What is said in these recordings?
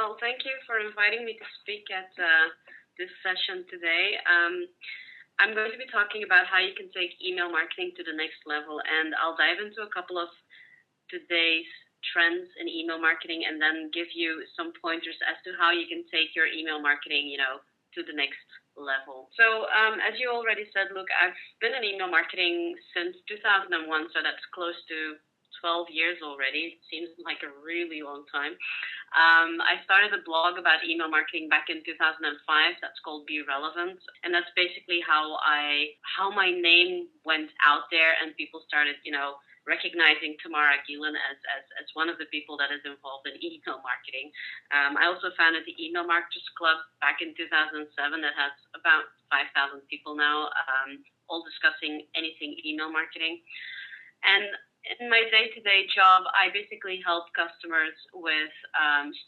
Well, thank you for inviting me to speak at this session today. I'm going to be talking about how you can take email marketing to the next level, and I'll dive into a couple of today's trends in email marketing and then give you some pointers as to how you can take your email marketing, to the next level. So as you already said, look, I've been in email marketing since 2001, so that's close to 12 years already. It seems like a really long time. I started a blog about email marketing back in 2005. That's called Relevance, and that's basically how my name went out there, and people started, recognizing Tamara Geilen as one of the people that is involved in email marketing. I also founded the Email Marketers Club back in 2007 that has about 5,000 people now, all discussing anything email marketing. And in my day-to-day job, I basically help customers with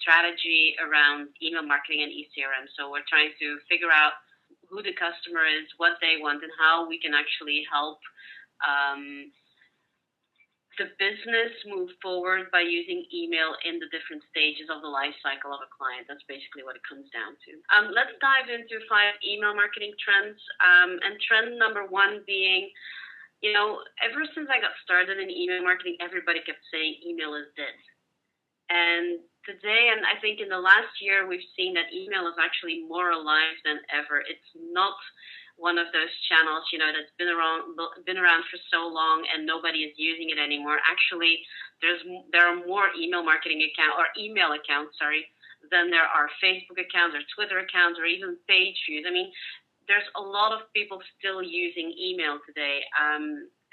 strategy around email marketing and eCRM. So we're trying to figure out who the customer is, what they want, and how we can actually help the business move forward by using email in the different stages of the life cycle of a client. That's basically what it comes down to. Let's dive into 5 email marketing trends. And trend number 1 being, ever since I got started in email marketing, everybody kept saying email is dead. And today, and I think in the last year, we've seen that email is actually more alive than ever. It's not one of those channels, that's been around for so long and nobody is using it anymore. Actually, there are more email marketing email accounts, than there are Facebook accounts or Twitter accounts or even page views. I mean, there's a lot of people still using email today.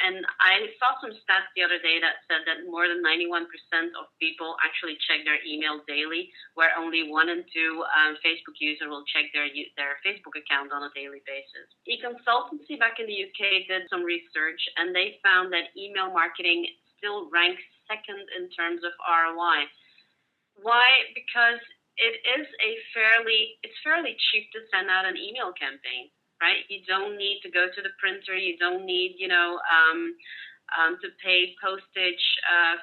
And I saw some stats the other day that said that more than 91% of people actually check their email daily, where only 1 in 2 Facebook users will check their Facebook account on a daily basis. E-consultancy back in the UK did some research, and they found that email marketing still ranks second in terms of ROI. Why? Because it's fairly cheap to send out an email campaign. Right? You don't need to go to the printer. You don't need, to pay postage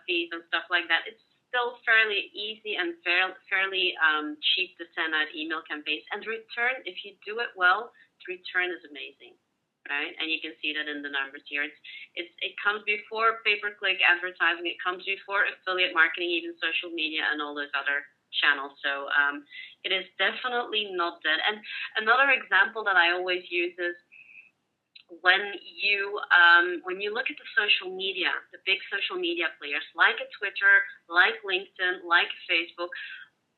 fees and stuff like that. It's still fairly easy and fairly cheap to send out email campaigns. And return, if you do it well, the return is amazing, right? And you can see that in the numbers here. It comes before pay-per-click advertising. It comes before affiliate marketing, even social media and all those other channels. So it is definitely not dead. And another example that I always use is when you look at the social media, the big social media players like a Twitter, like LinkedIn, like Facebook,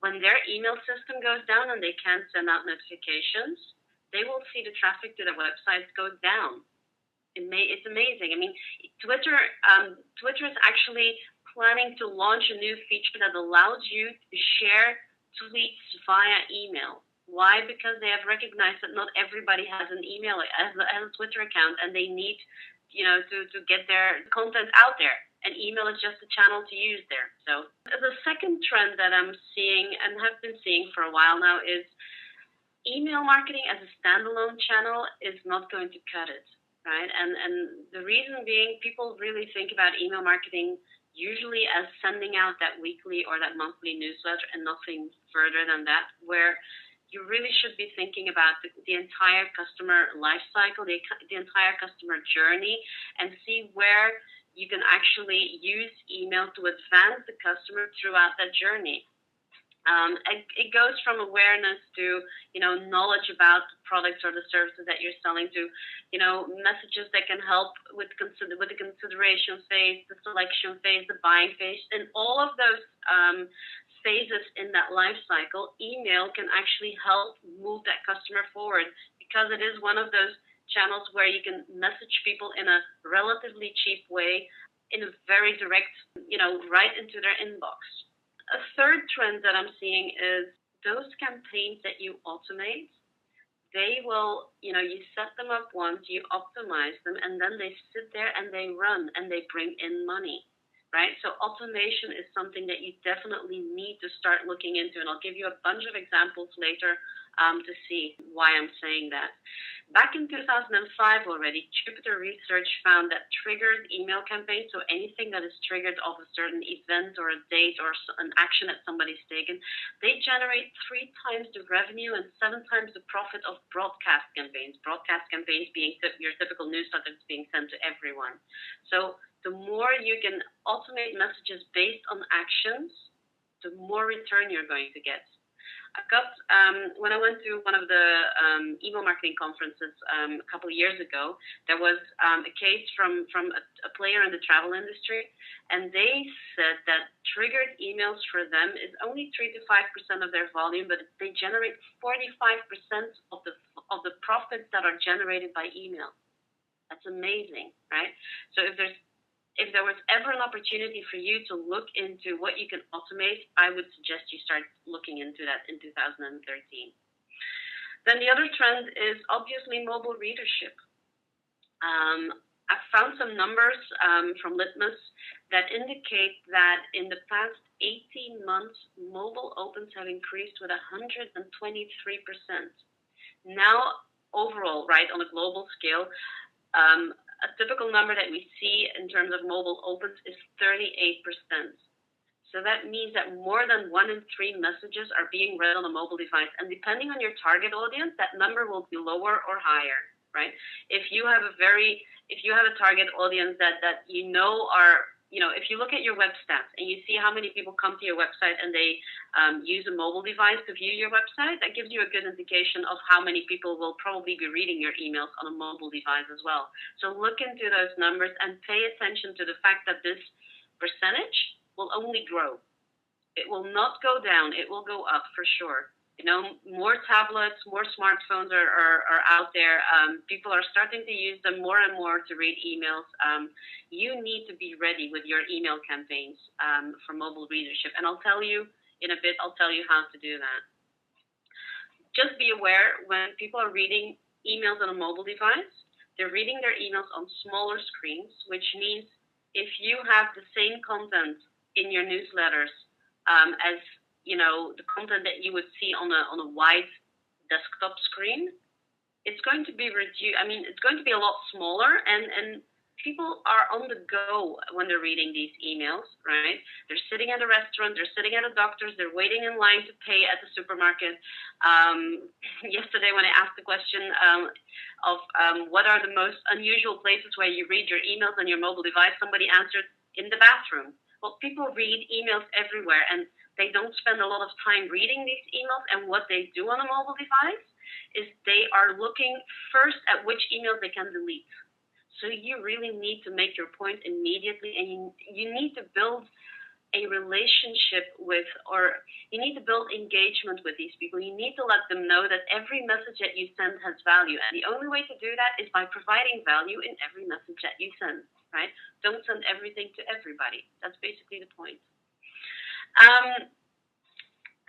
when their email system goes down and they can't send out notifications, they will see the traffic to their websites go down. It's amazing. I mean, Twitter is actually planning to launch a new feature that allows you to share tweets via email. Why? Because they have recognized that not everybody has an email, has a Twitter account, and they need, to get their content out there. And email is just a channel to use there. So the second trend that I'm seeing and have been seeing for a while now is email marketing as a standalone channel is not going to cut it, right? And the reason being, people really think about email marketing usually as sending out that weekly or that monthly newsletter and nothing further than that, where you really should be thinking about the entire customer life cycle, the entire customer journey, and see where you can actually use email to advance the customer throughout that journey. It goes from awareness to, knowledge about the products or the services that you're selling to, messages that can help with the consideration phase, the selection phase, the buying phase, and all of those phases in that life cycle. Email can actually help move that customer forward because it is one of those channels where you can message people in a relatively cheap way, in a very direct, right into their inbox. A third trend that I'm seeing is those campaigns that you automate, they will, you set them up once, you optimize them, and then they sit there and they run and they bring in money. right? So automation is something that you definitely need to start looking into, and I'll give you a bunch of examples later to see why I'm saying that. Back in 2005 already, Jupiter Research found that triggered email campaigns, so anything that is triggered off a certain event or a date or an action that somebody's taken, they generate 3 times the revenue and 7 times the profit of broadcast campaigns. Broadcast campaigns being your typical newsletter that's being sent to everyone. So the more you can automate messages based on actions, the more return you're going to get. I got, when I went to one of the email marketing conferences a couple of years ago, there was a case from a player in the travel industry, and they said that triggered emails for them is only 3 to 5% of their volume, but they generate 45% of the profits that are generated by email. That's amazing, right? So if there was ever an opportunity for you to look into what you can automate, I would suggest you start looking into that in 2013. Then the other trend is obviously mobile readership. I've found some numbers from Litmus that indicate that in the past 18 months, mobile opens have increased with 123%. Now, overall, right, on a global scale, a typical number that we see in terms of mobile opens is 38%. So that means that more than 1 in 3 messages are being read on a mobile device. And depending on your target audience, that number will be lower or higher, right? If you have a target audience that you know are, if you look at your web stats and you see how many people come to your website and they use a mobile device to view your website, that gives you a good indication of how many people will probably be reading your emails on a mobile device as well. So look into those numbers and pay attention to the fact that this percentage will only grow. It will not go down. It will go up for sure. More tablets, more smartphones are out there. People are starting to use them more and more to read emails. You need to be ready with your email campaigns for mobile readership. And I'll tell you in a bit, how to do that. Just be aware, when people are reading emails on a mobile device, they're reading their emails on smaller screens, which means if you have the same content in your newsletters as the content that you would see on a wide desktop screen, it's going to be reduced. I mean, it's going to be a lot smaller, and people are on the go when they're reading these emails, right? They're sitting at a restaurant, they're sitting at a doctor's, they're waiting in line to pay at the supermarket. Yesterday, when I asked the question of what are the most unusual places where you read your emails on your mobile device, somebody answered, in the bathroom. Well, people read emails everywhere, and they don't spend a lot of time reading these emails, and what they do on a mobile device is they are looking first at which emails they can delete. So you really need to make your point immediately, and you need to build a relationship with, or you need to build engagement with these people. You need to let them know that every message that you send has value, and the only way to do that is by providing value in every message that you send, right? Don't send everything to everybody. That's basically the point.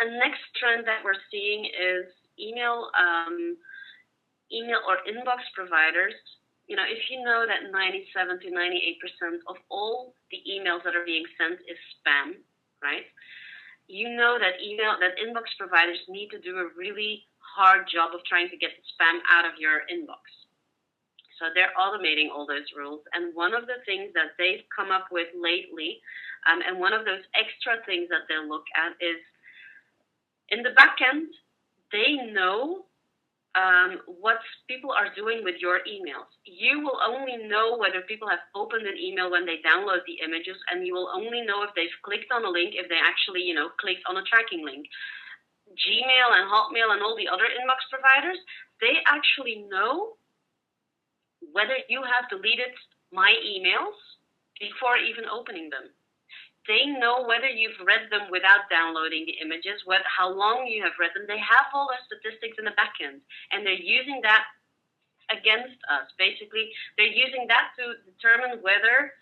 A next trend that we're seeing is email or inbox providers. If you know that 97 to 98% of all the emails that are being sent is spam, right? You know that inbox providers need to do a really hard job of trying to get the spam out of your inbox. So they're automating all those rules. And one of the things that they've come up with lately, and one of those extra things that they'll look at is, in the back end, they know what people are doing with your emails. You will only know whether people have opened an email when they download the images, and you will only know if they've clicked on a link, if they actually, clicked on a tracking link. Gmail and Hotmail and all the other inbox providers, they actually know whether you have deleted my emails before even opening them. They know whether you've read them without downloading the images, how long you have read them. They have all those statistics in the back end, and they're using that against us. Basically, they're using that to determine whether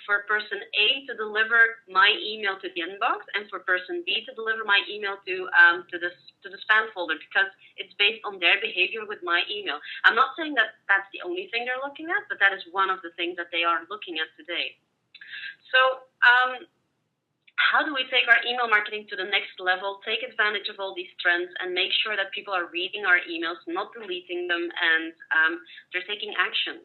for person A to deliver my email to the inbox and for person B to deliver my email to the spam folder, because it's based on their behavior with my email. I'm not saying that that's the only thing they're looking at, but that is one of the things that they are looking at today. So how do we take our email marketing to the next level, take advantage of all these trends, and make sure that people are reading our emails, not deleting them, and they're taking action?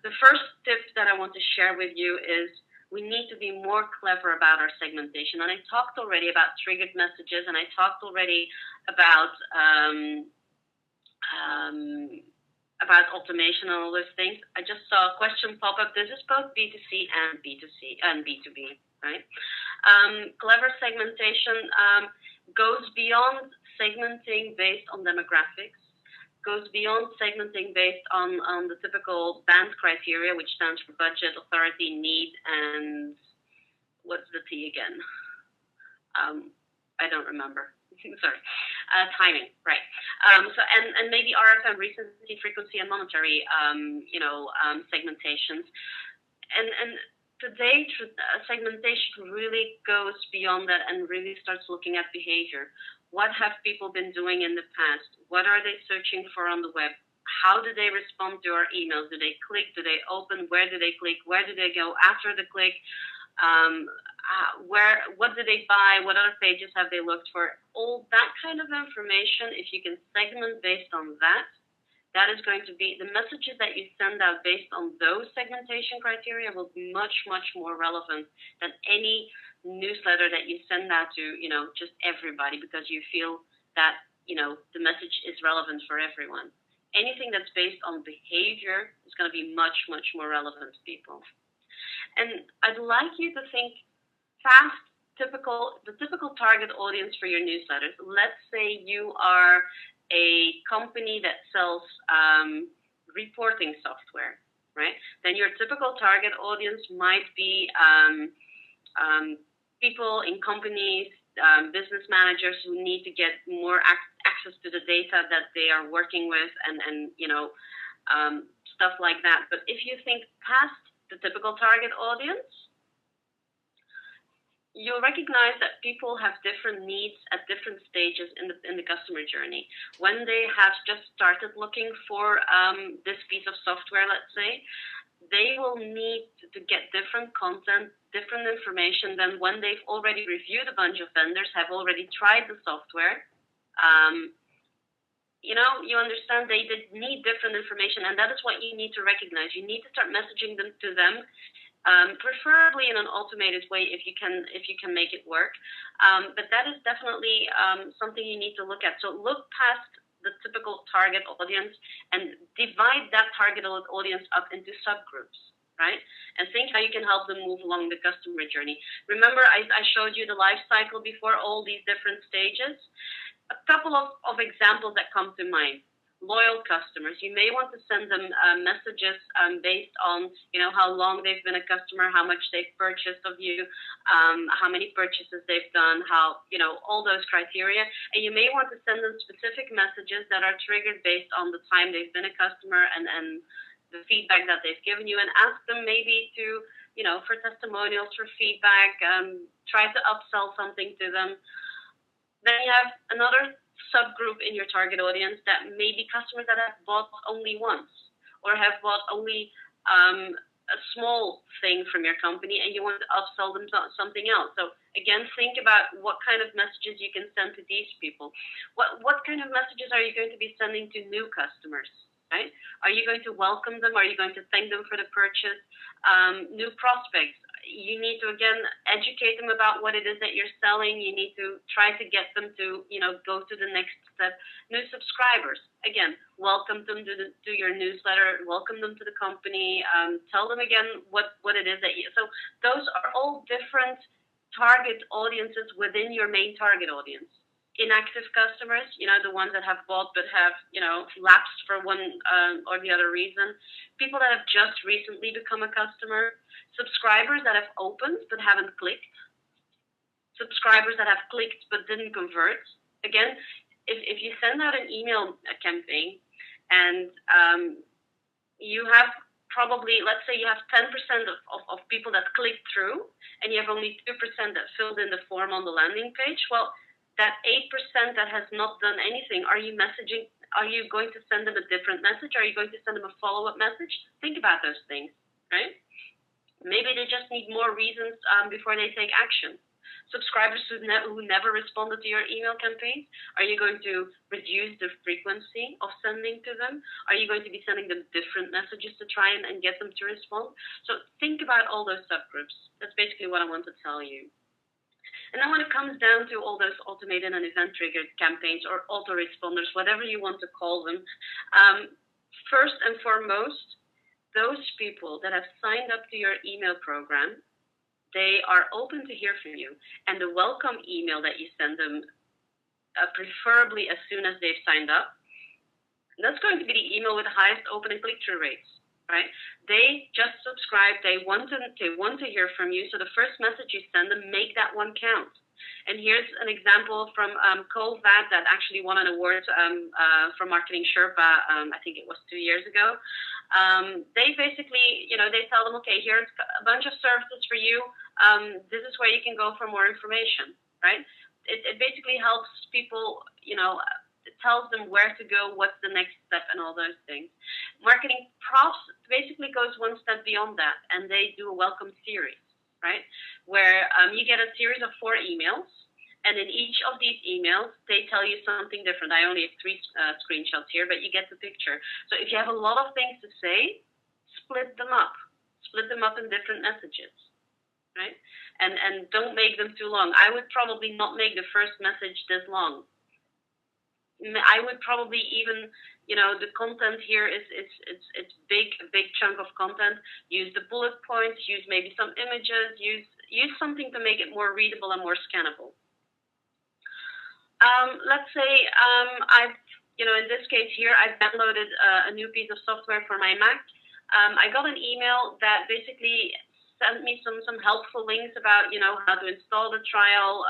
The first tip that I want to share with you is we need to be more clever about our segmentation. And I talked already about triggered messages, and I talked already about automation and all those things. I just saw a question pop up. This is both B2C and B2C and B2B, right? Clever segmentation goes beyond segmenting based on demographics, goes beyond segmenting based on the typical band criteria, which stands for budget, authority, need, and what's the T again? I don't remember. Sorry. Timing, right. So and maybe RFM, recency, frequency, and monetary, segmentations. And today, segmentation really goes beyond that and really starts looking at behavior. What have people been doing in the past? What are they searching for on the web? How do they respond to our emails? Do they click? Do they open? Where do they click? Where do they go after the click? What do they buy? What other pages have they looked for? All that kind of information, if you can segment based on that, that is going to be the messages that you send out based on those segmentation criteria will be much, much more relevant than any newsletter that you send out to, just everybody because you feel that, the message is relevant for everyone. Anything that's based on behavior is going to be much, much more relevant to people. And I'd like you to think fast, the typical target audience for your newsletters. Let's say you are a company that sells reporting software, right? Then your typical target audience might be people in companies, business managers who need to get more access to the data that they are working with and stuff like that. But if you think past the typical target audience, you'll recognize that people have different needs at different stages in the customer journey. When they have just started looking for this piece of software, let's say, they will need to get different content, different information than when they've already reviewed a bunch of vendors, have already tried the software. You understand they need different information, and that is what you need to recognize. You need to start messaging them to them, preferably in an automated way if you can make it work. But that is definitely something you need to look at. So look past the typical target audience and divide that target audience up into subgroups, right? And think how you can help them move along the customer journey. Remember, I showed you the life cycle before, all these different stages. A couple of examples that come to mind. Loyal customers. You may want to send them messages based on, how long they've been a customer, how much they've purchased of you, how many purchases they've done, all those criteria. And you may want to send them specific messages that are triggered based on the time they've been a customer and the feedback that they've given you, and ask them maybe to, for testimonials, for feedback, try to upsell something to them. Then you have another subgroup in your target audience that may be customers that have bought only once or have bought only a small thing from your company, and you want to upsell them something else. So again, think about what kind of messages you can send to these people. What kind of messages are you going to be sending to new customers, right? Are you going to welcome them? Are you going to thank them for the purchase? New prospects. You need to, again, educate them about what it is that you're selling. You need to try to get them to, go to the next step. New subscribers. Again, welcome them to your newsletter. Welcome them to the company. Tell them again what it is that you... So those are all different target audiences within your main target audience. Inactive customers, the ones that have bought but have, lapsed for one or the other reason. People that have just recently become a customer. Subscribers that have opened but haven't clicked. Subscribers that have clicked but didn't convert. Again, if you send out an email campaign and you have probably, let's say you have 10% of people that clicked through and you have only 2% that filled in the form on the landing page, well, that 8% that has not done anything, are you going to send them a different message? Are you going to send them a follow-up message? Think about those things, right? Maybe they just need more reasons before they take action. Subscribers who never responded to your email campaign, are you going to reduce the frequency of sending to them? Are you going to be sending them different messages to try and get them to respond? So think about all those subgroups. That's basically what I want to tell you. And then when it comes down to all those automated and event-triggered campaigns or autoresponders, whatever you want to call them, first and foremost, those people that have signed up to your email program, they are open to hear from you. And the welcome email that you send them, preferably as soon as they've signed up, that's going to be the email with the highest open and click-through rates, right? They just subscribe. They want to hear from you. So the first message you send them, make that one count. And here's an example from Cole Vat that actually won an award from Marketing Sherpa, I think it was 2 years ago. They basically, they tell them, okay, here's a bunch of services for you. This is where you can go for more information, right? It basically helps people, it tells them where to go, what's the next step, and all those things. Marketing Props basically goes one step beyond that, and they do a welcome series, right? Where you get a series of 4 emails, and in each of these emails, they tell you something different. I only have 3 screenshots here, but you get the picture. So if you have a lot of things to say, split them up. Split them up in different messages, right? And don't make them too long. I would probably not make the first message this long. I would probably even, the content here is a big chunk of content. Use the bullet points, use maybe some images, use something to make it more readable and more scannable. Let's say in this case here, I've downloaded a new piece of software for my Mac. I got an email that basically sent me some helpful links about, how to install the trial,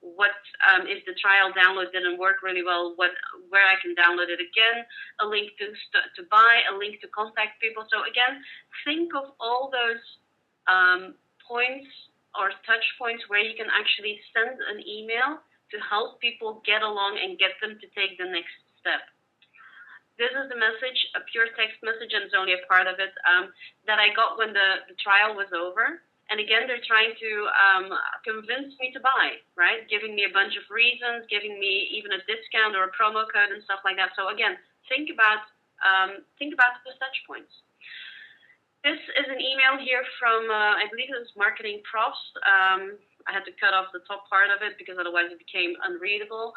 what if the trial download didn't work really well, where I can download it again, a link to buy, a link to contact people. So again, think of all those points or touch points where you can actually send an email to help people get along and get them to take the next step. This is the message, a pure text message, and it's only a part of it, that I got when the trial was over. And again, they're trying to convince me to buy, right? Giving me a bunch of reasons, giving me even a discount or a promo code and stuff like that. So again, think about the touch points. This is an email here from, I believe it was Marketing Props. I had to cut off the top part of it because otherwise it became unreadable.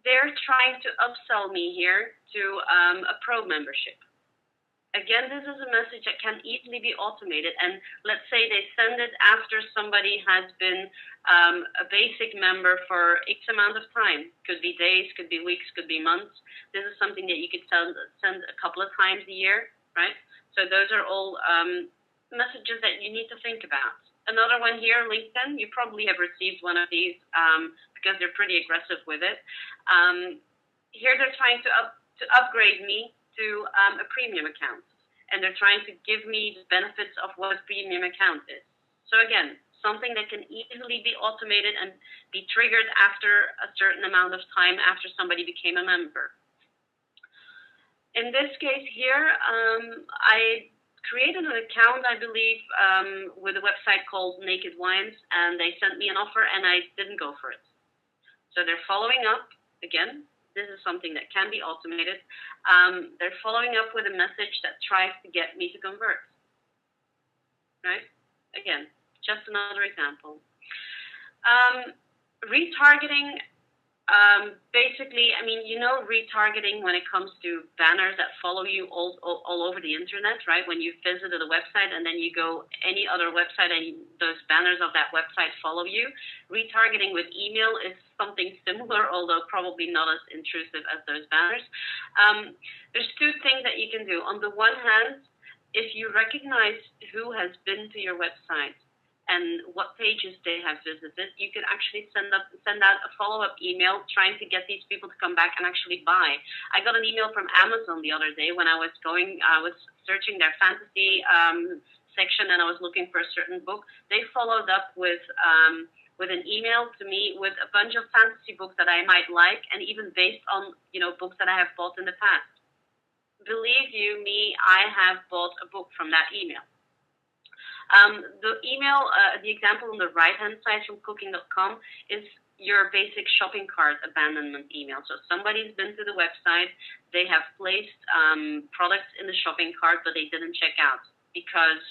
They're trying to upsell me here to a pro membership. Again, this is a message that can easily be automated, and let's say they send it after somebody has been a basic member for X amount of time. Could be days, could be weeks, could be months. This is something that you could send a couple of times a year, right? So those are all messages that you need to think about. Another one here, LinkedIn. You probably have received one of these because they're pretty aggressive with it. Here they're trying to upgrade me to a premium account, and they're trying to give me the benefits of what a premium account is. So again, something that can easily be automated and be triggered after a certain amount of time after somebody became a member. In this case here, I created an account, I believe, with a website called Naked Wines, and they sent me an offer, and I didn't go for it. So they're following up again. This is something that can be automated. They're following up with a message that tries to get me to convert. Right? Again, just another example. Retargeting, basically, retargeting when it comes to banners that follow you all over the internet, right? When you visited a website and then you go any other website and those banners of that website follow you. Retargeting with email is something similar, although probably not as intrusive as those banners. There's 2 things that you can do. On the one hand, if you recognize who has been to your website and what pages they have visited, you can actually send out a follow-up email trying to get these people to come back and actually buy. I got an email from Amazon the other day when I was searching their fantasy section and I was looking for a certain book. They followed up with an email to me with a bunch of fantasy books that I might like, and even based on books that I have bought in the past. Believe you me, I have bought a book from that email. The email, the example on the right-hand side from cooking.com is your basic shopping cart abandonment email. So somebody's been to the website, they have placed products in the shopping cart, but they didn't check out because,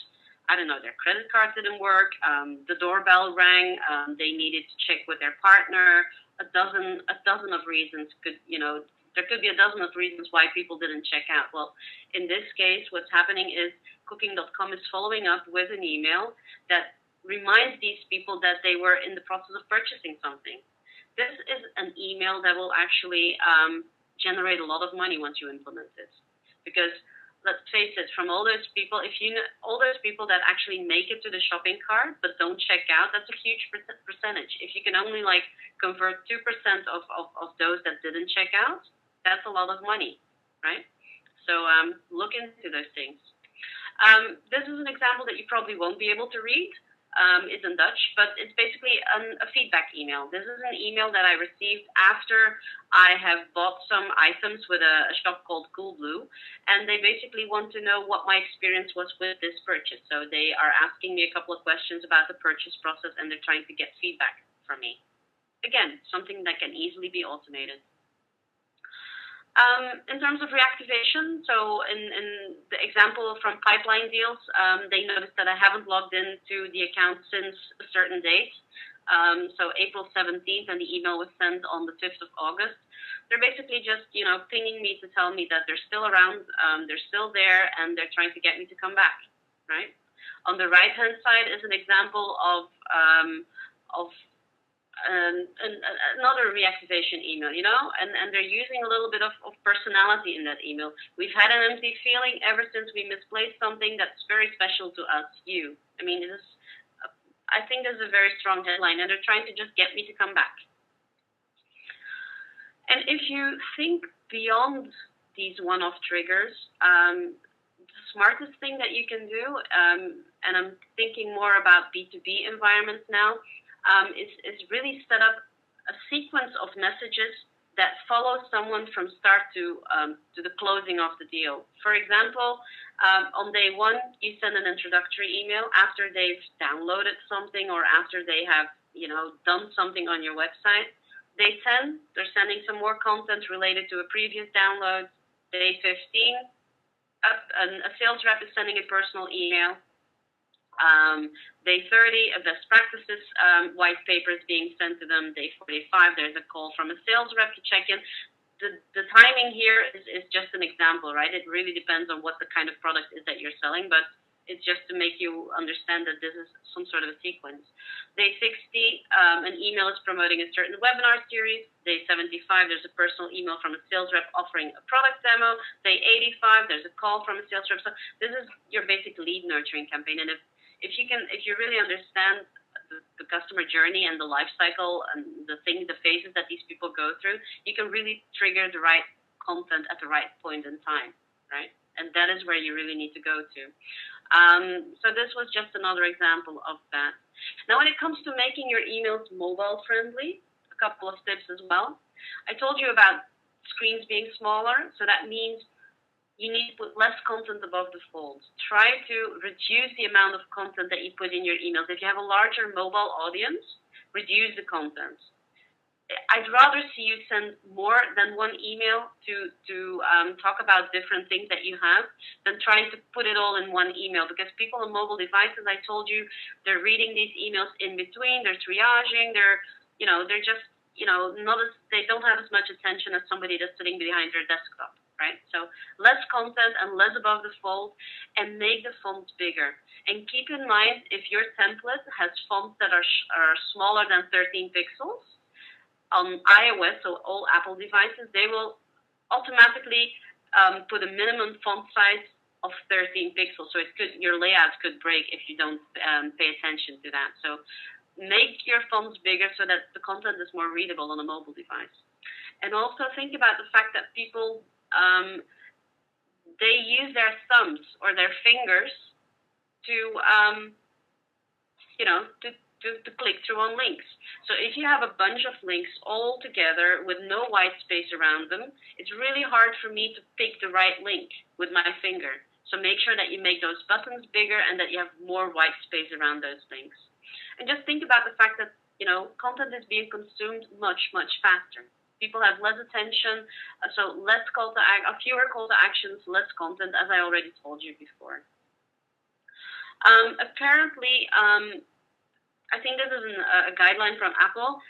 I don't know, their credit card didn't work, the doorbell rang, they needed to check with their partner. A dozen of reasons could, there could be a dozen of reasons why people didn't check out. Well, in this case, what's happening is cooking.com is following up with an email that reminds these people that they were in the process of purchasing something. This is an email that will actually generate a lot of money once you implement it. Because let's face it, from all those people, all those people that actually make it to the shopping cart but don't check out, that's a huge percentage. If you can only convert 2% of those that didn't check out, that's a lot of money, right? So look into those things. This is an example that you probably won't be able to read. It's in Dutch, but it's basically a feedback email. This is an email that I received after I have bought some items with a shop called Coolblue, and they basically want to know what my experience was with this purchase. So they are asking me a couple of questions about the purchase process, and they're trying to get feedback from me. Again, something that can easily be automated. In terms of reactivation, so in the example from pipeline deals, they noticed that I haven't logged into the account since a certain date, so April 17th, and the email was sent on the 5th of August. They're basically just, pinging me to tell me that they're still around, they're still there, and they're trying to get me to come back, right? On the right-hand side is an example of another reactivation email, and they're using a little bit of personality in that email. We've had an empty feeling ever since we misplaced something that's very special to us, you. I mean, I think this is a very strong headline, and they're trying to just get me to come back. And if you think beyond these one-off triggers, the smartest thing that you can do, and I'm thinking more about B2B environments now, is really set up a sequence of messages that follow someone from start to the closing of the deal. For example, on day one, you send an introductory email after they've downloaded something or after they have, done something on your website. Day 10, they're sending some more content related to a previous download. Day 15, a sales rep is sending a personal email. Day 30, a best practices white paper is being sent to them. Day 45, there's a call from a sales rep to check in. The timing here is just an example, right? It really depends on what the kind of product is that you're selling, but it's just to make you understand that this is some sort of a sequence. Day 60, an email is promoting a certain webinar series. Day 75, there's a personal email from a sales rep offering a product demo. Day 85, there's a call from a sales rep. So this is your basic lead nurturing campaign. And if you really understand the customer journey and the life cycle and the phases that these people go through, you can really trigger the right content at the right point in time, right? And that is where you really need to go to. So this was just another example of that. Now, when it comes to making your emails mobile friendly, a couple of tips as well. I told you about screens being smaller, so that means you need to put less content above the fold. Try to reduce the amount of content that you put in your emails. If you have a larger mobile audience, reduce the content. I'd rather see you send more than one email to talk about different things that you have than trying to put it all in one email, because people on mobile devices, I told you, they're reading these emails in between, they're triaging, they're just, they don't have as much attention as somebody that's sitting behind their desktop. Right? So less content and less above the fold, and make the fonts bigger. And keep in mind, if your template has fonts that are smaller than 13 pixels, on iOS, so all Apple devices, they will automatically put a minimum font size of 13 pixels. So your layout could break if you don't pay attention to that. So make your fonts bigger so that the content is more readable on a mobile device. And also think about the fact that people they use their thumbs or their fingers to click through on links. So if you have a bunch of links all together with no white space around them, it's really hard for me to pick the right link with my finger. So make sure that you make those buttons bigger and that you have more white space around those links. And just think about the fact that, content is being consumed much, much faster. People have less attention, so fewer call to actions, less content, as I already told you before. Apparently, I think this is a guideline from Apple.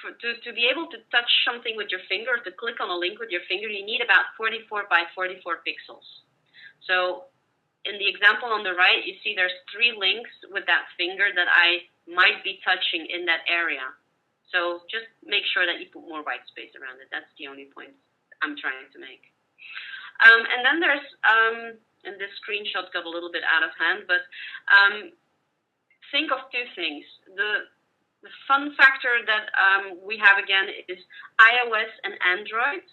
To be able to touch something with your finger, to click on a link with your finger, you need about 44 by 44 pixels. So in the example on the right, you see there's 3 links with that finger that I might be touching in that area. So just make sure that you put more white space around it. That's the only point I'm trying to make. And then there's, and this screenshot got a little bit out of hand, but think of 2 things. The fun factor that we have again is iOS and Android.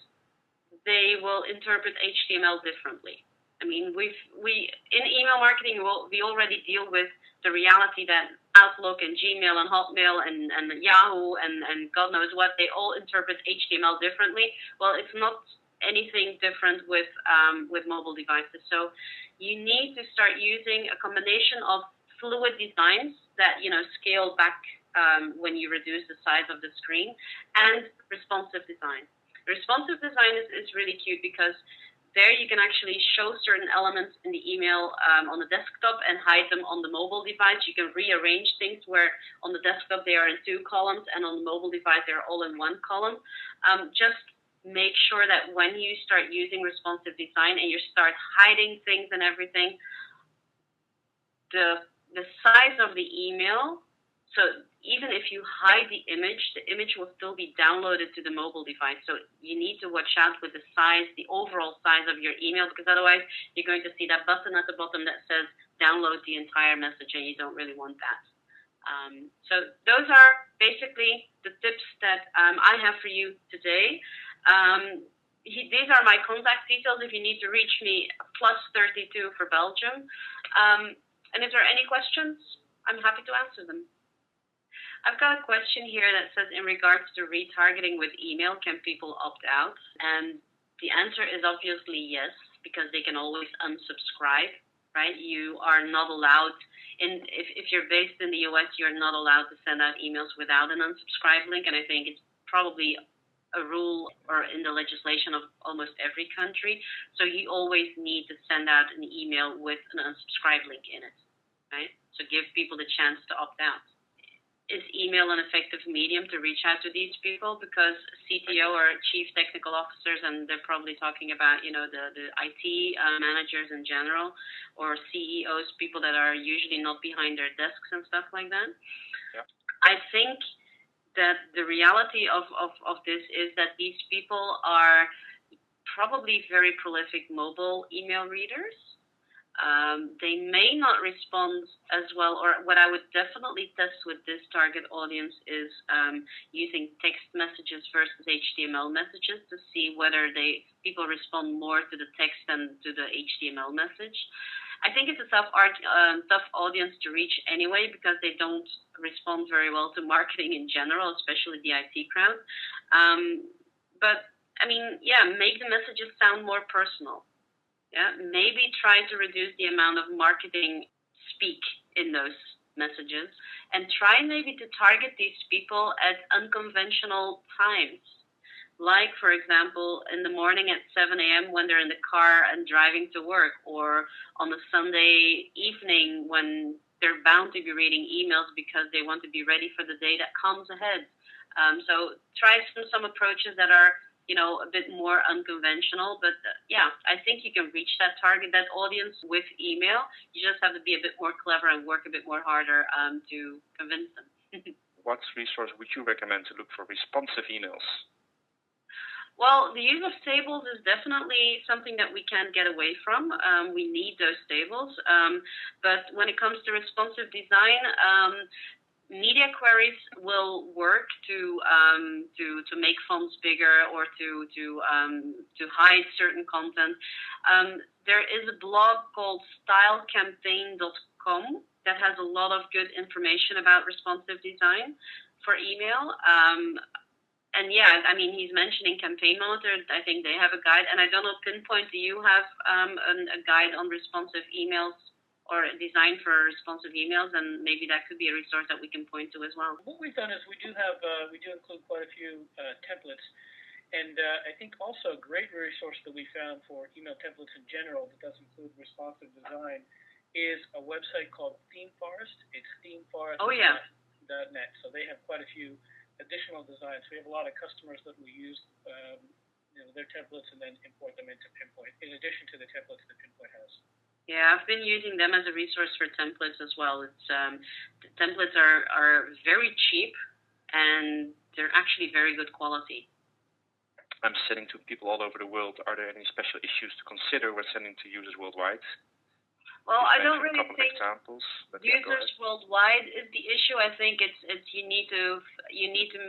They will interpret HTML differently. I mean, we in email marketing, we already deal with the reality that Outlook and Gmail and Hotmail and Yahoo and God knows what, they all interpret HTML differently. Well, it's not anything different with mobile devices. So you need to start using a combination of fluid designs that scale back when you reduce the size of the screen, and responsive design. Responsive design is really cute because there you can actually show certain elements in the email on the desktop and hide them on the mobile device. You can rearrange things where on the desktop they are in 2 columns and on the mobile device they're all in 1 column. Just make sure that when you start using responsive design and you start hiding things and everything, the size of the email, so even if you hide the image will still be downloaded to the mobile device. So you need to watch out with the size, the overall size of your email, because otherwise you're going to see that button at the bottom that says download the entire message, and you don't really want that. So those are basically the tips that I have for you today. These are my contact details if you need to reach me, +32 for Belgium. And if there are any questions, I'm happy to answer them. I've got a question here that says, in regards to retargeting with email, can people opt out? And the answer is obviously yes, because they can always unsubscribe, right? You are not allowed, if you're based in the US, you're not allowed to send out emails without an unsubscribe link. And I think it's probably a rule or in the legislation of almost every country. So you always need to send out an email with an unsubscribe link in it, right? So give people the chance to opt out. Is email an effective medium to reach out to these people? Because CTO or chief technical officers, and they're probably talking about, the IT managers in general, or CEOs, people that are usually not behind their desks and stuff like that. Yeah. I think that the reality of this is that these people are probably very prolific mobile email readers. They may not respond as well, or what I would definitely test with this target audience is using text messages versus HTML messages to see whether people respond more to the text than to the HTML message. I think it's a tough audience to reach anyway, because they don't respond very well to marketing in general, especially the IT crowd. But I mean, yeah, make the messages sound more personal. Yeah, maybe try to reduce the amount of marketing speak in those messages, and try maybe to target these people at unconventional times. Like, for example, in the morning at 7 a.m. when they're in the car and driving to work, or on a Sunday evening when they're bound to be reading emails because they want to be ready for the day that comes ahead. So try some approaches that are a bit more unconventional, but yeah, I think you can reach that audience with email. You just have to be a bit more clever and work a bit more harder to convince them. What resource would you recommend to look for responsive emails? Well, the use of tables is definitely something that we can't get away from. We need those tables, but when it comes to responsive design, media queries will work to make fonts bigger or to hide certain content. There is a blog called stylecampaign.com that has a lot of good information about responsive design for email. And yeah, I mean, he's mentioning Campaign Motor. I think they have a guide. And I don't know, Pinpoint, do you have a guide on responsive emails or design for responsive emails? And maybe that could be a resource that we can point to as well. What we've done is we do include quite a few templates. And I think also a great resource that we found for email templates in general that does include responsive design is a website called ThemeForest. It's themeforest.net. Oh, yeah. So they have quite a few additional designs. We have a lot of customers that we use their templates and then import them into Pinpoint, in addition to the templates that Pinpoint has. Yeah, I've been using them as a resource for templates as well. It's the templates are very cheap and they're actually very good quality. I'm sending to people all over the world. Are there any special issues to consider when sending to users worldwide? Well, I don't really think examples, users worldwide is the issue. I think it's you need to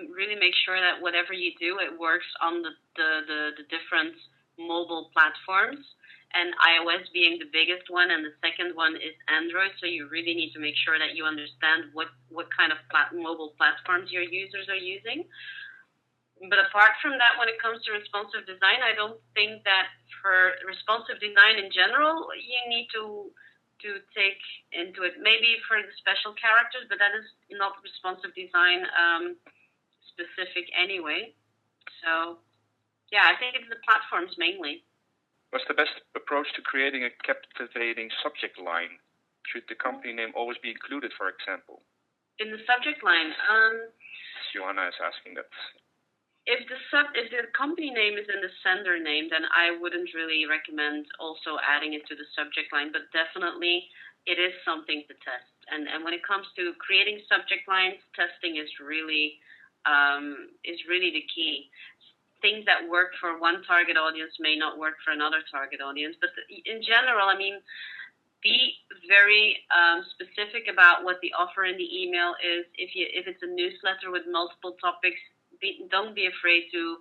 really make sure that whatever you do, it works on the different mobile platforms, and iOS being the biggest one, and the second one is Android. So you really need to make sure that you understand what kind of mobile platforms your users are using. But apart from that, when it comes to responsive design, I don't think that for responsive design in general, you need to take into it. Maybe for the special characters, but that is not responsive design specific anyway. So, yeah, I think it's the platforms mainly. What's the best approach to creating a captivating subject line? Should the company name always be included, for example? In the subject line? Johanna is asking that. If the company name is in the sender name, then I wouldn't really recommend also adding it to the subject line, but definitely it is something to test. And when it comes to creating subject lines, testing is really the key. Things that work for one target audience may not work for another target audience, but in general, I mean, be very specific about what the offer in the email is. If it's a newsletter with multiple topics, don't be afraid to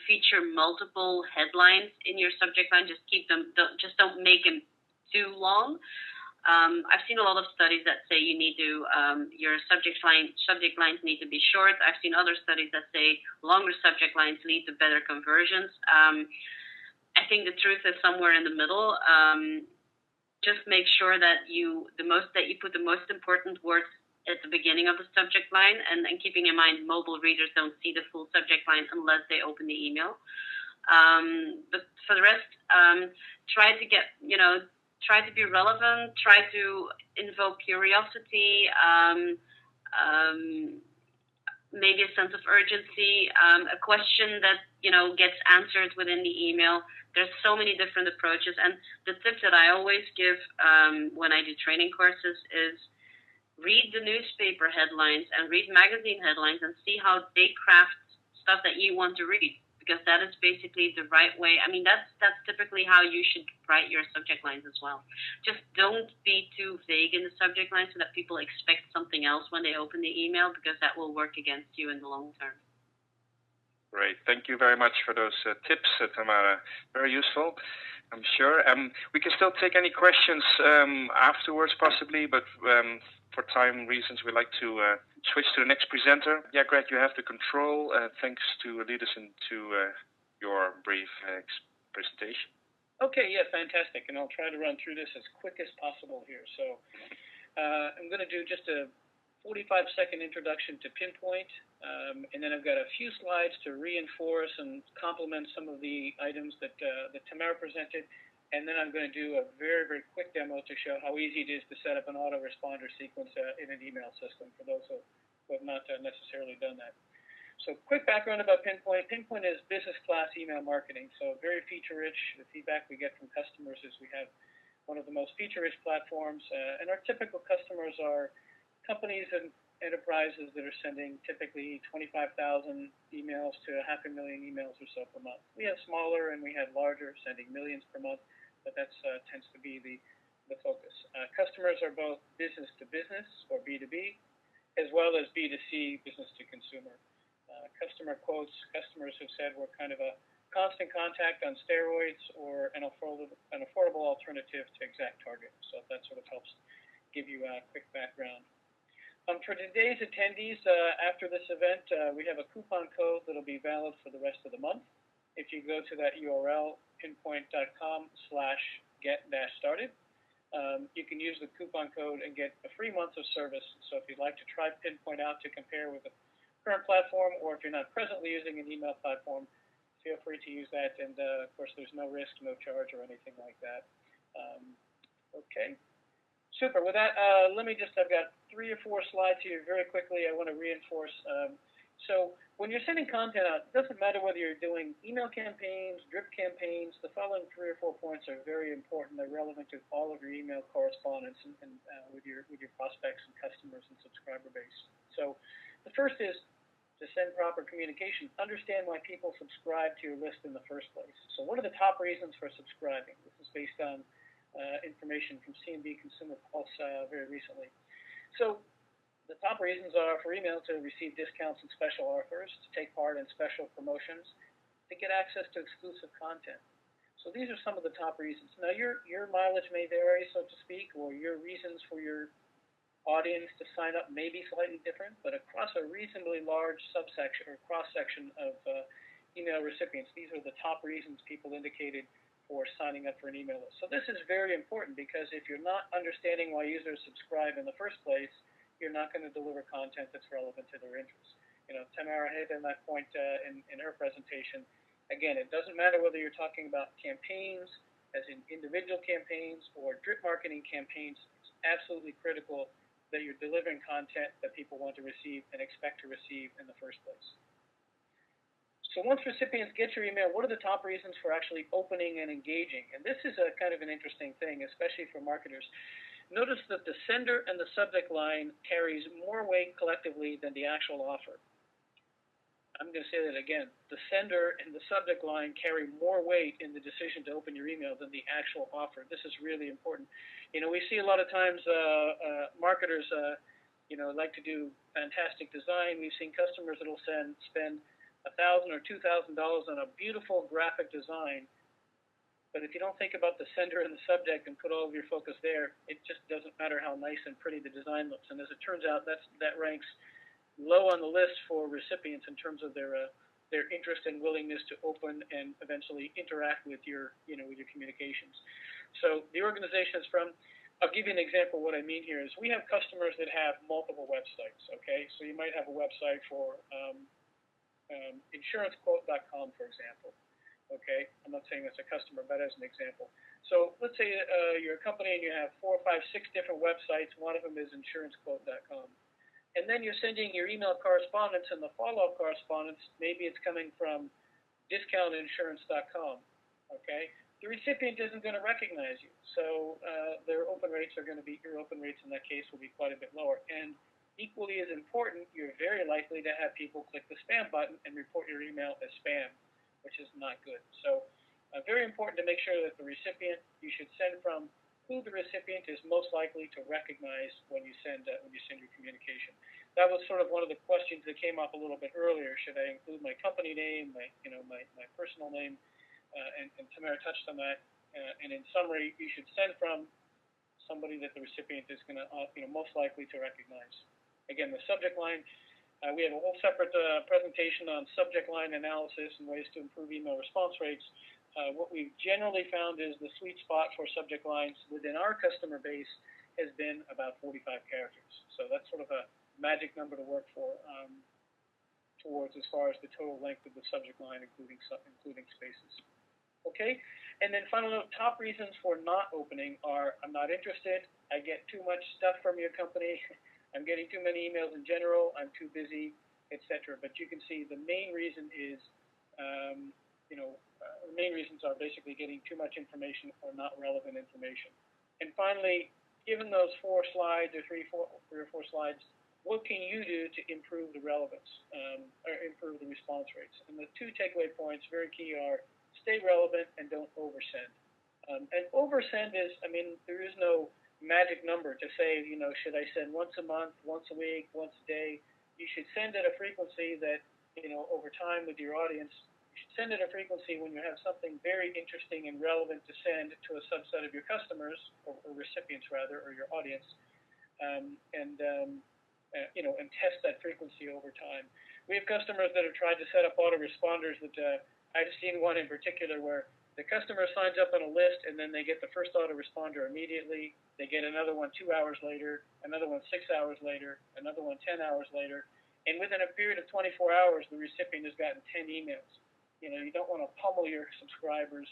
feature multiple headlines in your subject line. Just keep them. Don't make them too long. I've seen a lot of studies that say you need to your subject lines need to be short. I've seen other studies that say longer subject lines lead to better conversions. I think the truth is somewhere in the middle. Just make sure that you put the most important words at the beginning of the subject line, and keeping in mind mobile readers don't see the full subject line unless they open the email. But for the rest, try to be relevant, try to invoke curiosity, maybe a sense of urgency, a question that gets answered within the email. There's so many different approaches, and the tip that I always give when I do training courses is read the newspaper headlines and read magazine headlines and see how they craft stuff that you want to read, because that is basically the right way. I mean, that's typically how you should write your subject lines as well. Just don't be too vague in the subject line so that people expect something else when they open the email, because that will work against you in the long term. Great. Thank you very much for those tips, Tamara. Very useful, I'm sure. We can still take any questions afterwards, possibly, but for time reasons, we like to switch to the next presenter. Yeah, Greg, you have the control. Thanks to lead us into your brief presentation. Okay, yeah, fantastic. And I'll try to run through this as quick as possible here. So I'm going to do just a 45-second introduction to Pinpoint, and then I've got a few slides to reinforce and complement some of the items that Tamara presented. And then I'm going to do a very, very quick demo to show how easy it is to set up an autoresponder sequence in an email system for those who have not necessarily done that. So quick background about Pinpoint. Pinpoint is business class email marketing, so very feature-rich. The feedback we get from customers is we have one of the most feature-rich platforms, and our typical customers are companies and enterprises that are sending typically 25,000 emails to 500,000 emails or so per month. We have smaller and we have larger, sending millions per month, but that tends to be the focus. Customers are both business to business, or B2B, as well as B2C, business to consumer. Customer quotes, customers have said we're kind of a constant contact on steroids, or an affordable alternative to exact target. So that sort of helps give you a quick background. For today's attendees, after this event, we have a coupon code that'll be valid for the rest of the month. If you go to that URL, pinpoint.com/get-started, you can use the coupon code and get a free month of service. So if you'd like to try Pinpoint out to compare with the current platform, or if you're not presently using an email platform, feel free to use that. And of course, there's no risk, no charge, or anything like that. Okay. Super. With that, I've got 3 or 4 slides here very quickly. I want to reinforce. So when you're sending content out, it doesn't matter whether you're doing email campaigns, drip campaigns, the following 3 or 4 points are very important. They're relevant to all of your email correspondence and with your prospects and customers and subscriber base. So the first is to send proper communication. Understand why people subscribe to your list in the first place. So what are the top reasons for subscribing? This is based on information from CNB Consumer Pulse very recently. So the top reasons are for email to receive discounts and special offers, to take part in special promotions, to get access to exclusive content. So these are some of the top reasons. Now your mileage may vary, so to speak, or your reasons for your audience to sign up may be slightly different, but across a reasonably large subsection or cross-section of email recipients, these are the top reasons people indicated for signing up for an email list. So this is very important because if you're not understanding why users subscribe in the first place, you're not going to deliver content that's relevant to their interests. Tamara hit on that point in her presentation. Again, it doesn't matter whether you're talking about campaigns, as in individual campaigns, or drip marketing campaigns. It's absolutely critical that you're delivering content that people want to receive and expect to receive in the first place. So once recipients get your email, what are the top reasons for actually opening and engaging? And this is a kind of an interesting thing, especially for marketers. Notice that the sender and the subject line carries more weight collectively than the actual offer. I'm going to say that again. The sender and the subject line carry more weight in the decision to open your email than the actual offer. This is really important. We see a lot of times marketers, like to do fantastic design. We've seen customers that will spend $1,000 or $2,000 on a beautiful graphic design, but if you don't think about the sender and the subject and put all of your focus there, it just doesn't matter how nice and pretty the design looks. And as it turns out, that ranks low on the list for recipients in terms of their interest and willingness to open and eventually interact with your communications. So the organization is from. I'll give you an example. What I mean here is we have customers that have multiple websites. Okay, so you might have a website for insurancequote.com, for example. Okay, I'm not saying that's a customer, but as an example. So let's say you're a company and you have 4, 5, 6 different websites. One of them is insurancequote.com. And then you're sending your email correspondence, and the follow-up correspondence, maybe it's coming from discountinsurance.com. Okay, the recipient isn't going to recognize you, so your open rates in that case will be quite a bit lower. And equally as important, you're very likely to have people click the spam button and report your email as spam, which is not good. So very important to make sure that the recipient, you should send from who the recipient is most likely to recognize when you send your communication. That was sort of one of the questions that came up a little bit earlier. Should I include my company name, my personal name? And Tamara touched on that. And in summary, you should send from somebody that the recipient is going to most likely to recognize. Again, the subject line. We have a whole separate presentation on subject line analysis and ways to improve email response rates. What we've generally found is the sweet spot for subject lines within our customer base has been about 45 characters. So that's sort of a magic number to work for towards as far as the total length of the subject line, including spaces. Okay, and then final note, top reasons for not opening are I'm not interested, I get too much stuff from your company, I'm getting too many emails in general, I'm too busy, etc. But you can see the main reason is the main reasons are basically getting too much information or not relevant information. And finally, given those 4 slides or 3 or 4 slides, what can you do to improve the relevance or improve the response rates? And the 2 takeaway points, very key, are stay relevant and don't oversend. And oversend is, there is no magic number to say, should I send once a month, once a week, once a day? You should send at a frequency that, over time with your audience, send at a frequency when you have something very interesting and relevant to send to a subset of your customers, or recipients rather, or your audience. and test that frequency over time. We have customers that have tried to set up autoresponders that I've seen one in particular where the customer signs up on a list and then they get the first autoresponder immediately. They get another one 2 hours later, another one 6 hours later, another one 10 hours later. And within a period of 24 hours, the recipient has gotten 10 emails. You don't want to pummel your subscribers,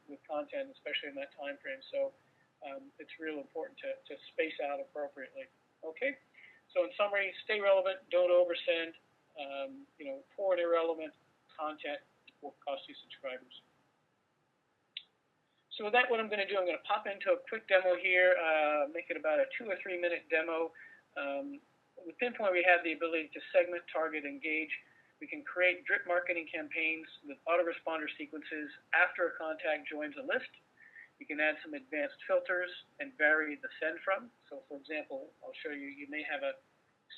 with content, especially in that time frame. So it's real important to space out appropriately. Okay? So in summary, stay relevant, don't oversend. Poor and irrelevant content will cost you subscribers. So with that, what I'm going to do, I'm going to pop into a quick demo here, make it about a 2 or 3 minute demo. With Pinpoint, we have the ability to segment, target, engage. We can create drip marketing campaigns with autoresponder sequences after a contact joins a list. You can add some advanced filters and vary the send from. So for example, I'll show you, you may have a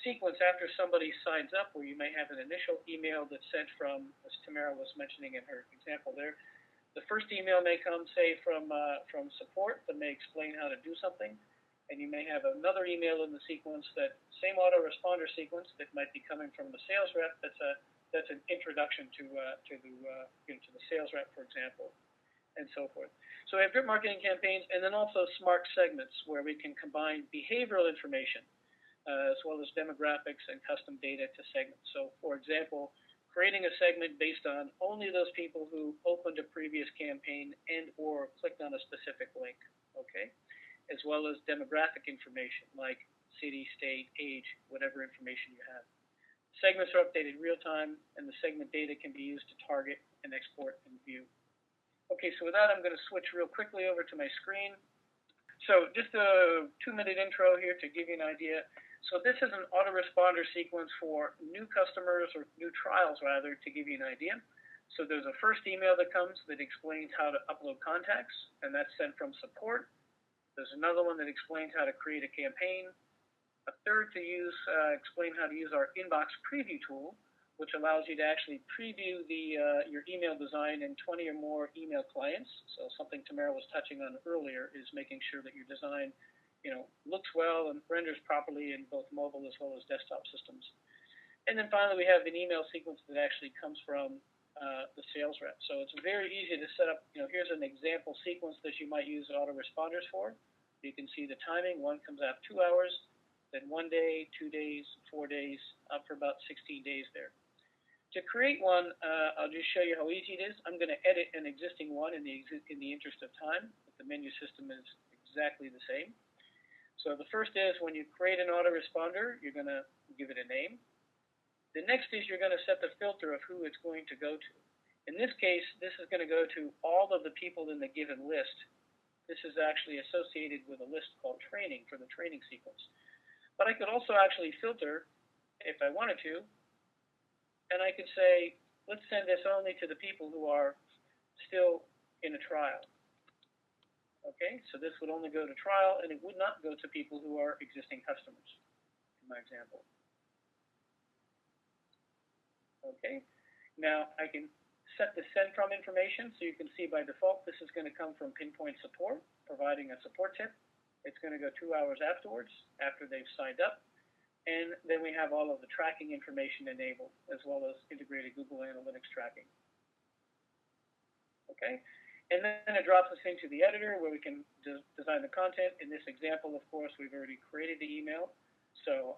sequence after somebody signs up where you may have an initial email that's sent from, as Tamara was mentioning in her example there. The first email may come, say, from support that may explain how to do something. And you may have another email in the sequence, that same autoresponder sequence that might be coming from the sales rep. That's an introduction to the sales rep, for example, and so forth. So we have drip marketing campaigns, and then also smart segments where we can combine behavioral information as well as demographics and custom data to segments. So, for example, creating a segment based on only those people who opened a previous campaign and or clicked on a specific link, okay? As well as demographic information like city, state, age, whatever information you have. Segments are updated real time, and the segment data can be used to target and export and view. Okay, so with that, I'm going to switch real quickly over to my screen. So just a 2-minute intro here to give you an idea. So this is an autoresponder sequence for new customers, or new trials rather, to give you an idea. So there's a first email that comes that explains how to upload contacts, and that's sent from support. There's another one that explains how to create a campaign. A third to explain how to use our inbox preview tool, which allows you to actually preview your email design in 20 or more email clients. So something Tamara was touching on earlier is making sure that your design looks well and renders properly in both mobile as well as desktop systems. And then finally, we have an email sequence that actually comes from the sales rep. So it's very easy to set up. Here's an example sequence that you might use autoresponders for. You can see the timing. One comes out 2 hours, then 1 day, 2 days, 4 days, up for about 16 days there. To create one, I'll just show you how easy it is. I'm going to edit an existing one in the interest of time, but the menu system is exactly the same. So the first is, when you create an autoresponder, you're going to give it a name. The next is you're going to set the filter of who it's going to go to. In this case, this is going to go to all of the people in the given list. This is actually associated with a list called training for the training sequence. But I could also actually filter if I wanted to, and I could say, let's send this only to the people who are still in a trial. Okay, so this would only go to trial, and it would not go to people who are existing customers, in my example. Okay, now I can set the send from information, so you can see by default this is going to come from Pinpoint support, providing a support tip. It's going to go 2 hours afterwards, after they've signed up. And then we have all of the tracking information enabled, as well as integrated Google Analytics tracking. Okay, and then it drops us into the editor where we can design the content. In this example, of course, we've already created the email. So,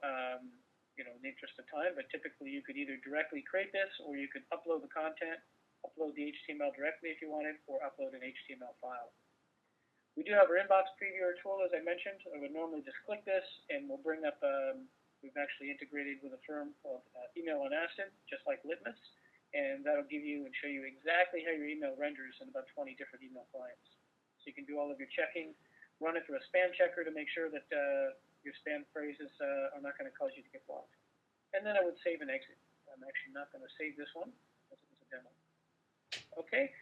in the interest of time, but typically you could either directly create this, or you could upload the content, upload the HTML directly if you wanted, or upload an HTML file. We do have our inbox previewer tool, as I mentioned. I would normally just click this, and we'll bring up, we've actually integrated with a firm called Email on Acid, just like Litmus, and that'll give you and show you exactly how your email renders in about 20 different email clients. So you can do all of your checking, run it through a spam checker to make sure that your spam phrases are not going to cause you to get blocked. And then I would save and exit. I'm actually not going to save this one, because it was a demo. Okay,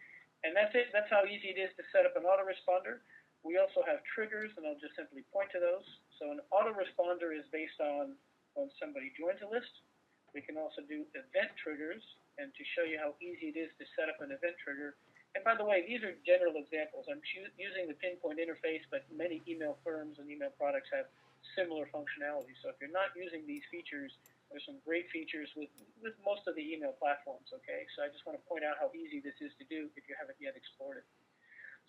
and that's it. That's how easy it is to set up an autoresponder. We also have triggers, and I'll just simply point to those. So an autoresponder is based on when somebody joins a list. We can also do event triggers, and to show you how easy it is to set up an event trigger. And by the way, these are general examples. I'm using the Pinpoint interface, but many email firms and email products have similar functionality. So if you're not using these features, there's some great features with most of the email platforms, okay? So I just want to point out how easy this is to do if you haven't yet explored it.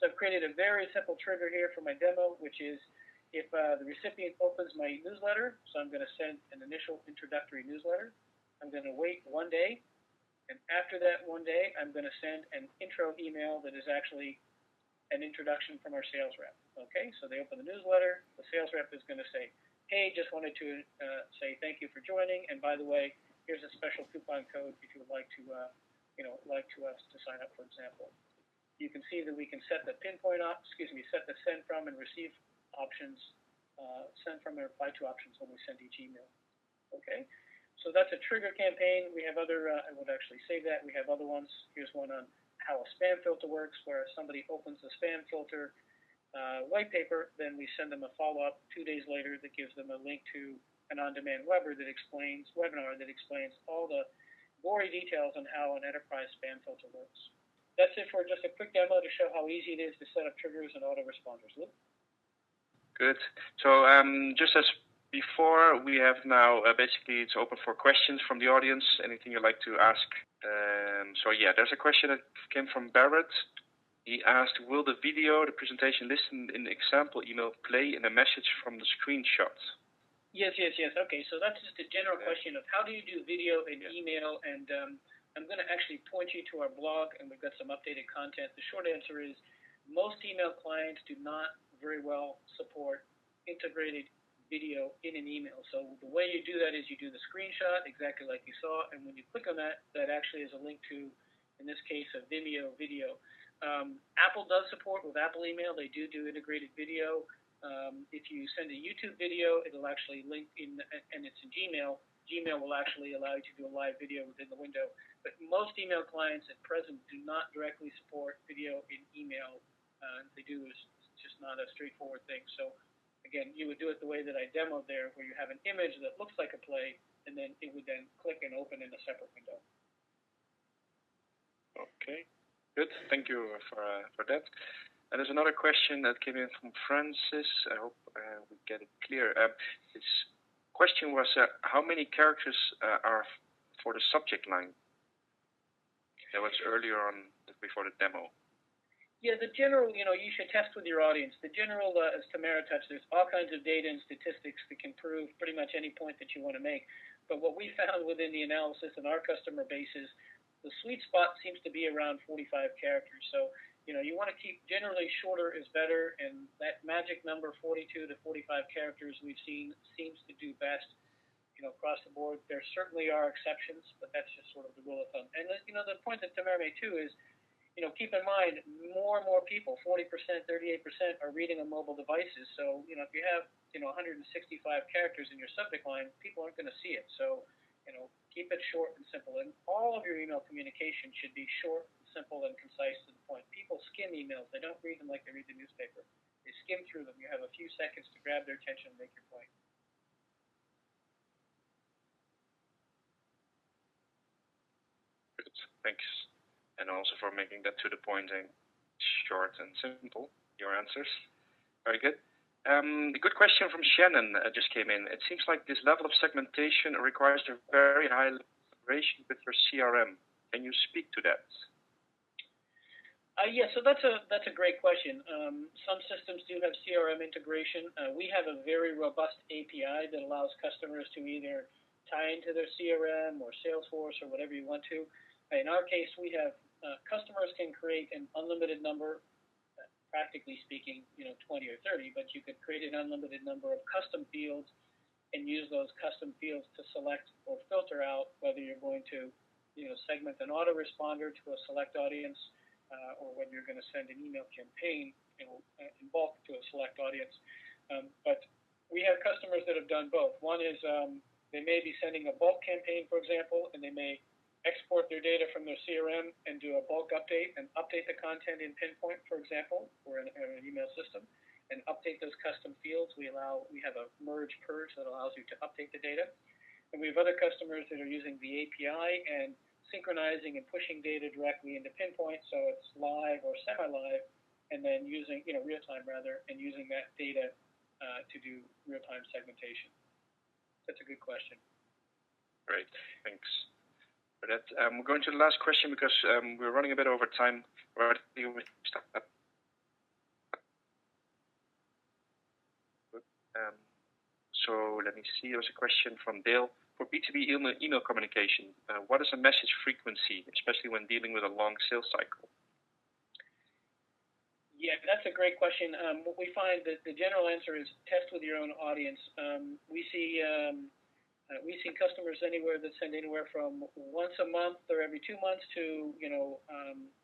So I've created a very simple trigger here for my demo, which is if the recipient opens my newsletter, so I'm going to send an initial introductory newsletter. I'm going to wait 1 day, and after that 1 day, I'm going to send an intro email that is actually an introduction from our sales rep, okay? So they open the newsletter, the sales rep is going to say, hey, just wanted to say thank you for joining, and by the way, here's a special coupon code if you would like to, to sign up, for example. You can see that we can set the set the send from and receive options, send from and reply to options when we send each email. Okay, so that's a trigger campaign. We have other, I would actually save that. We have other ones. Here's one on how a spam filter works, where somebody opens the spam filter white paper, then we send them a follow-up 2 days later that gives them a link to an on-demand webinar that explains all the gory details on how an enterprise spam filter works. That's it for just a quick demo to show how easy it is to set up triggers and autoresponders. Luke? Good. So just as before, we have now basically it's open for questions from the audience. Anything you'd like to ask? So yeah, there's a question that came from Barrett. He asked, will the video, the presentation listed in the example email play in a message from the screenshot? Yes. Okay, so that's just a general question of how do you do video and email, and I'm going to actually point you to our blog, and we've got some updated content. The short answer is most email clients do not very well support integrated video in an email. So the way you do that is you do the screenshot exactly like you saw, and when you click on that, that actually is a link to, in this case, a Vimeo video. Apple does support with Apple email. They do integrated video. If you send a YouTube video, it'll actually link in, and it's in Gmail. Gmail will actually allow you to do a live video within the window. But most email clients at present do not directly support video in email. They do is just not a straightforward thing. So again, you would do it the way that I demoed there, where you have an image that looks like a play, and then it would then click and open in a separate window. Okay. Good, thank you for that. And there's another question that came in from Francis. I hope we get it clear. His question was, how many characters are for the subject line? That was earlier on before the demo. Yeah, the general, you should test with your audience. The general, as Tamara touched, there's all kinds of data and statistics that can prove pretty much any point that you want to make. But what we found within the analysis in our customer base is the sweet spot seems to be around 45 characters. So, you want to keep generally shorter is better, and that magic number 42 to 45 characters we've seen seems to do best, across the board. There certainly are exceptions, but that's just sort of the rule of thumb. And, the point that Tamara made too is, keep in mind, more and more people, 40%, 38%, are reading on mobile devices. So, if you have, 165 characters in your subject line, people aren't going to see it. So, keep it short and simple. And all of your email communication should be short, simple, and concise to the point. People skim emails. They don't read them like they read the newspaper. They skim through them. You have a few seconds to grab their attention and make your point. Good. Thanks. And also for making that to the point and short and simple, your answers. Very good. A good question from Shannon just came in. It seems like this level of segmentation requires a very high integration with your CRM. Can you speak to that? Yeah, so that's a great question. Some systems do have CRM integration. We have a very robust API that allows customers to either tie into their CRM or Salesforce or whatever you want to. In our case, we have customers can create an unlimited number, practically speaking, 20 or 30, but you could create an unlimited number of custom fields and use those custom fields to select or filter out whether you're going to, segment an autoresponder to a select audience, or whether you're going to send an email campaign, in bulk to a select audience. But we have customers that have done both. One is they may be sending a bulk campaign, for example, and they may export their data from their CRM and do a bulk update and update the content in Pinpoint, for example, or in an email system, and update those custom fields. We have a merge purge that allows you to update the data. And we have other customers that are using the API and synchronizing and pushing data directly into Pinpoint, so it's live or semi-live, and then using, real-time rather, and using that data to do real-time segmentation? That's a good question. Great, thanks for that. We're going to the last question because we're running a bit over time. So let me see, there was a question from Dale. For B2B email communication, what is a message frequency, especially when dealing with a long sales cycle? Yeah, that's a great question. What we find that the general answer is test with your own audience. We see customers anywhere that send anywhere from once a month or every 2 months to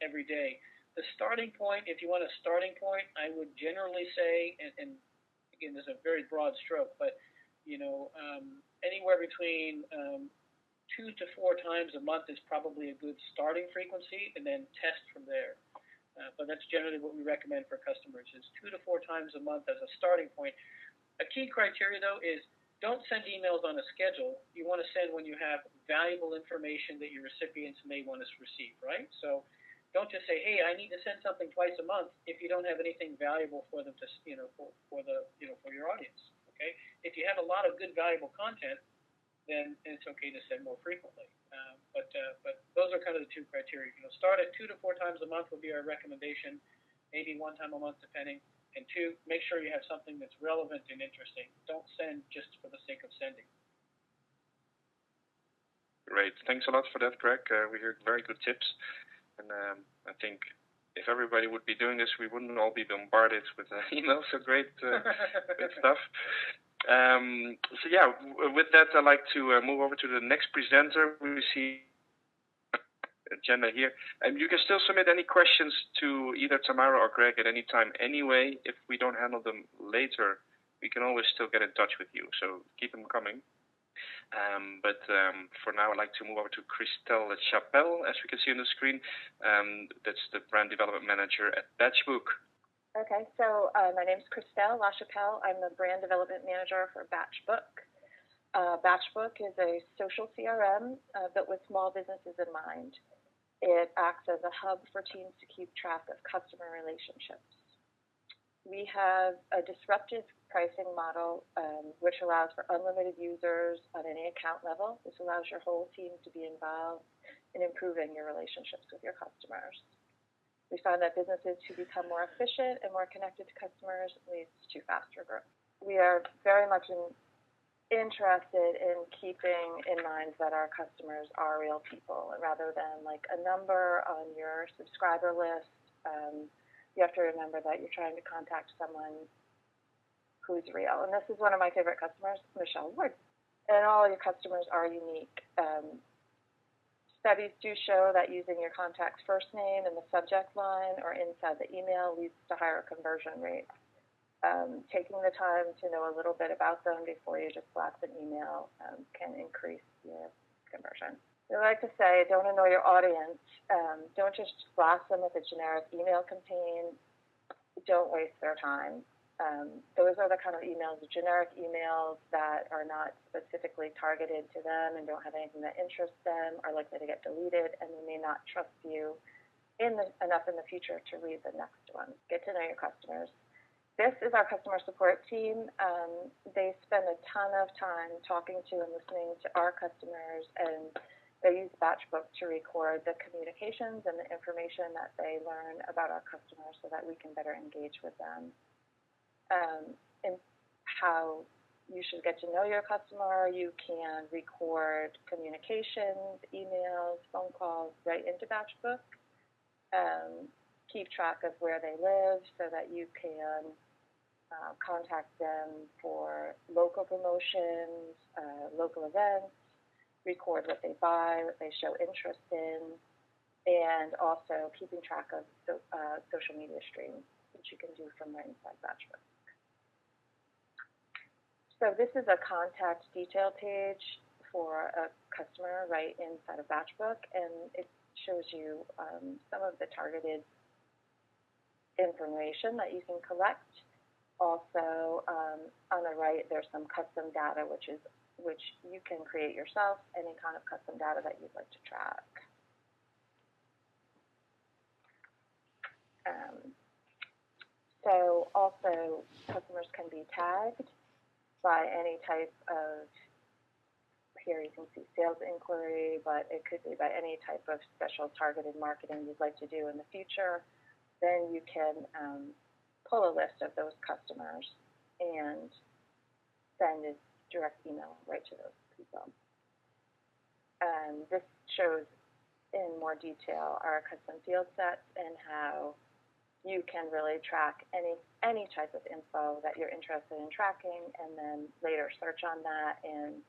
every day. The starting point, if you want a starting point, I would generally say, and again, this is a very broad stroke, but anywhere between 2 to 4 times a month is probably a good starting frequency, and then test from there. But that's generally what we recommend for customers is 2 to 4 times a month as a starting point. A key criteria, though, is don't send emails on a schedule. You want to send when you have valuable information that your recipients may want to receive, right? So don't just say, hey, I need to send something twice a month if you don't have anything valuable for them to, for your audience. Okay? If you have a lot of good, valuable content, then it's okay to send more frequently. But those are kind of the 2 criteria. Start at 2 to 4 times a month would be our recommendation, maybe 1 time a month depending. And 2, make sure you have something that's relevant and interesting. Don't send just for the sake of sending. Great. Thanks a lot for that, Greg. We heard very good tips. And I think if everybody would be doing this, we wouldn't all be bombarded with emails. So great, great stuff. So yeah, with that, I'd like to move over to the next presenter. We see agenda here, and you can still submit any questions to either Tamara or Greg at any time anyway. If we don't handle them later, we can always still get in touch with you, so keep them coming. But for now, I'd like to move over to Christelle Chapelle, as we can see on the screen. That's the brand development manager at Batchbook. Okay, so my name is Christelle LaChapelle. I'm the brand development manager for Batchbook. Batchbook is a social CRM built with small businesses in mind. It acts as a hub for teams to keep track of customer relationships. We have a disruptive pricing model which allows for unlimited users on any account level. This allows your whole team to be involved in improving your relationships with your customers. We found that businesses who become more efficient and more connected to customers leads to faster growth. We are very much interested in keeping in mind that our customers are real people, rather than like a number on your subscriber list. You have to remember that you're trying to contact someone who's real. And this is one of my favorite customers, Michelle Wood. And all your customers are unique. Studies do show that using your contact's first name in the subject line or inside the email leads to higher conversion rates. Taking the time to know a little bit about them before you just blast an email can increase your conversion. I like to say, don't annoy your audience. Don't just blast them with a generic email campaign. Don't waste their time. Those are the kind of emails, generic emails that are not specifically targeted to them and don't have anything that interests them, are likely to get deleted, and they may not trust you enough in the future to read the next one. Get to know your customers. This is our customer support team. They spend a ton of time talking to and listening to our customers, and they use Batchbook to record the communications and the information that they learn about our customers so that we can better engage with them. And how you should get to know your customer, you can record communications, emails, phone calls right into Batchbook. Keep track of where they live so that you can contact them for local promotions, local events, record what they buy, what they show interest in, and also keeping track of social media streams, which you can do from right inside Batchbook. So this is a contact detail page for a customer right inside of Batchbook, and it shows you some of the targeted information that you can collect. Also, on the right, there's some custom data, which you can create yourself, any kind of custom data that you'd like to track. So also also, customers can be tagged by any type of, here you can see sales inquiry, but it could be by any type of special targeted marketing you'd like to do in the future. Then you can pull a list of those customers and send a direct email right to those people. This shows in more detail our custom field sets and how you can really track any type of info that you're interested in tracking, and then later search on that and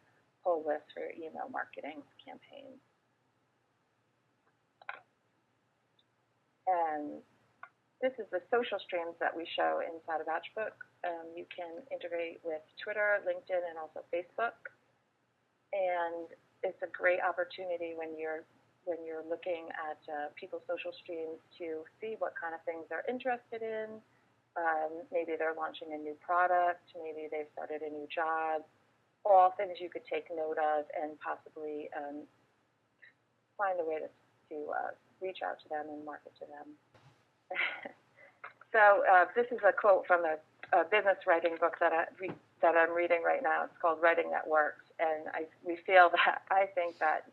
pull lists for your email marketing campaigns. And this is the social streams that we show inside of Batchbook. You can integrate with Twitter, LinkedIn, and also Facebook. And it's a great opportunity when you're looking at people's social streams to see what kind of things they're interested in. Maybe they're launching a new product, maybe they've started a new job, all things you could take note of and possibly find a way to reach out to them and market to them. So this is a quote from a business writing book that I'm reading right now. It's called Writing That Works, and I think that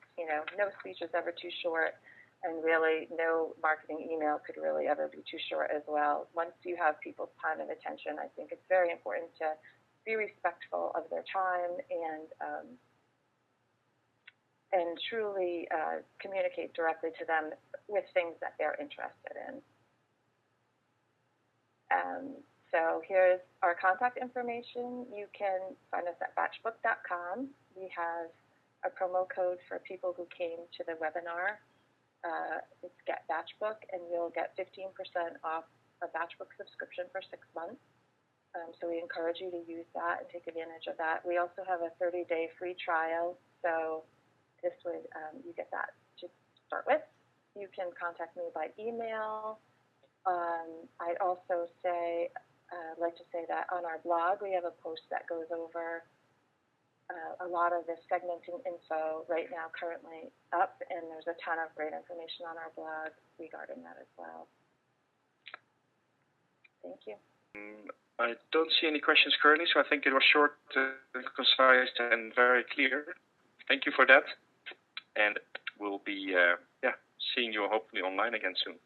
no speech is ever too short, and really no marketing email could really ever be too short as well. Once you have people's time and attention, I think it's very important to be respectful of their time and truly communicate directly to them with things that they're interested in. So here's our contact information. You can find us at batchbook.com. We have a promo code for people who came to the webinar. It's Get Batchbook, and you'll get 15% off a Batchbook subscription for 6 months. So we encourage you to use that and take advantage of that. We also have a 30-day free trial, so this would you get that to start with. You can contact me by email. I'd also like to say that on our blog we have a post that goes over a lot of the segmenting info right now currently up, and there's a ton of great information on our blog regarding that as well. Thank you. I don't see any questions currently, so I think it was short, concise, and very clear. Thank you for that, and we'll be seeing you hopefully online again soon.